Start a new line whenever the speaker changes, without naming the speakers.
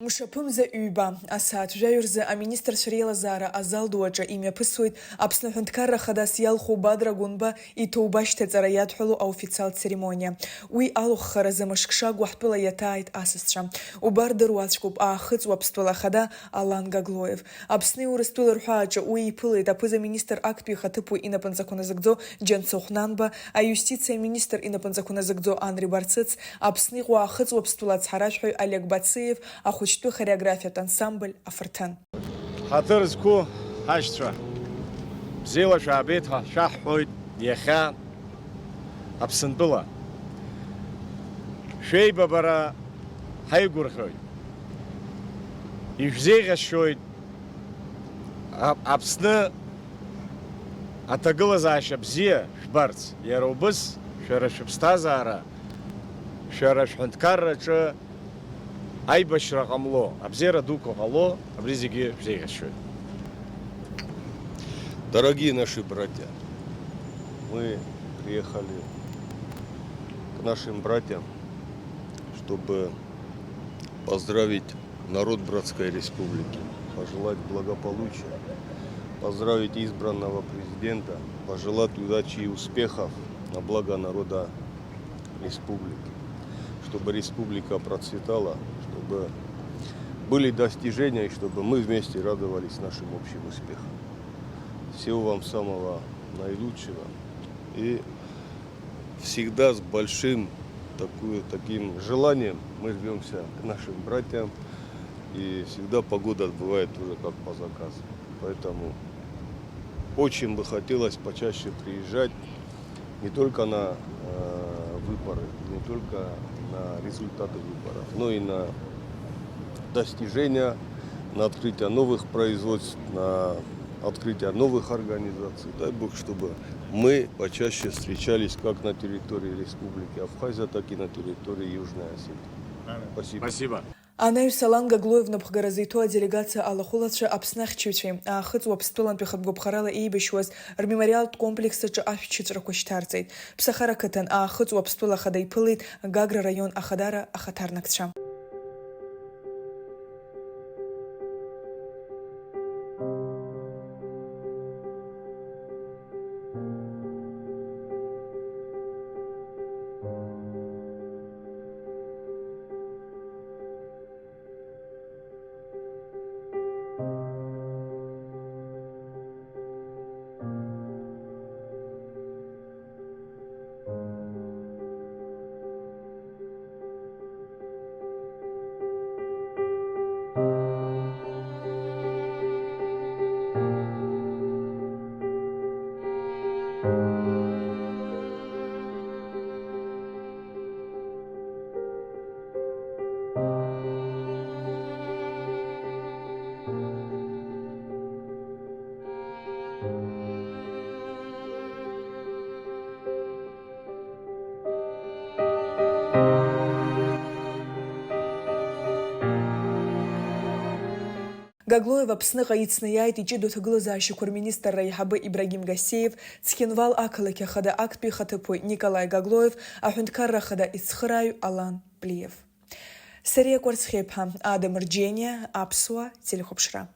Мшаԥымза ҩба, асааҭ жәаҩырзы аминистрцәа реилазаара азал ду аҿы имҩаԥысуеит Аԥсны Аҳәынҭқарра Хадас иалху Бадра Гәынба иҭоуба шьҭаҵара иадҳәало аофициалтә церемониа. Уи алуххаразы мышкшагә ҳтәыла иаҭааит асасцәа. Убар дыруаӡәкуп аахыҵуа Аԥстәыла Ахада Алан Гаглоев. Аԥсни Урыстәыла рҳәаа аҿы уи иԥылеит аԥыза-министр актәи ихаҭыԥуаҩ инапынҵақәа назыгӡо Џьансыхә Нанба, аиустициа министр инапынҵақәа назыгӡо Анри Барцыц, Аԥсны иҟоу аахыҵуа Аԥстәыла ацҳаражәҳәаҩ Олег Бациев, ахәыҷтәы хореографиатә ансамбль афырҭын.
Ҳаҭыр зқәу ҳашьцәа, бзиала шәаабеит ҳәа шәаҳҳәоит иахьа Аԥсынтәыла. Шәеибабара ҳаигәырӷьоит. Ишәзеиӷьасшьоит Аԥсны аҭагылазаашьа бзиа шәбарц. Иара убыс шәара шәыԥсҭазаара, шәара шәҳәынҭқарраҿы аибашьра ҟамло, абзиара дуқәа ҟало, абри зегьы шәзеиӷьасшьоит.
Дорогие наши братья, мы приехали к нашим братьям, чтобы поздравить народ Братской Республики, пожелать благополучия, поздравить избранного президента, пожелать удачи и успехов на благо народа республики, чтобы республика процветала, чтобы были достижения, и чтобы мы вместе радовались нашим общим успехам. Всего вам самого наилучшего. И всегда с большим таким желанием мы рвемся к нашим братьям. И всегда погода бывает уже как по заказу. Поэтому очень бы хотелось почаще приезжать не только на выборы, не только на результаты выборов, но и на достижения, на открытие новых производств, на открытие новых организаций. Дай Бог, чтобы мы почаще встречались как на территории Республики Абхазия, так и на территории Южной Осетии. Спасибо.
Спасибо.
Анаҩс Алан Гаглоев напхгаразы иҭоу аделегациа алахәылацәа Аԥсны ахьчыҩцәеи аахыҵуа Аԥстәылантәи хатәгәаԥхарала еибашьуаз рмемориалтә комплекс аҿы ашәчыҵәрақәа шьҭарҵеит. Ԥсахара қыҭан аахыҵуа Аԥстәыла Ахада иԥылеит Гагра раион ахадара ахаҭарнакцәа. Гаглоев Аԥсныҟа ицны иааит иҷыдоу аҭагылазаашьақәа рминистр раиҳабы Ибрагим Гасеев, Цхинвал ақалақь ахада актәи ихаҭыԥуаҩ Николаи Гаглоев, Аҳәынҭқарра Ахада ицхырааҩ Алан Плиев. Сариа Кәарцхеиԥҳа, Адамыр Џьениа, Аԥсуа телехәаԥшра.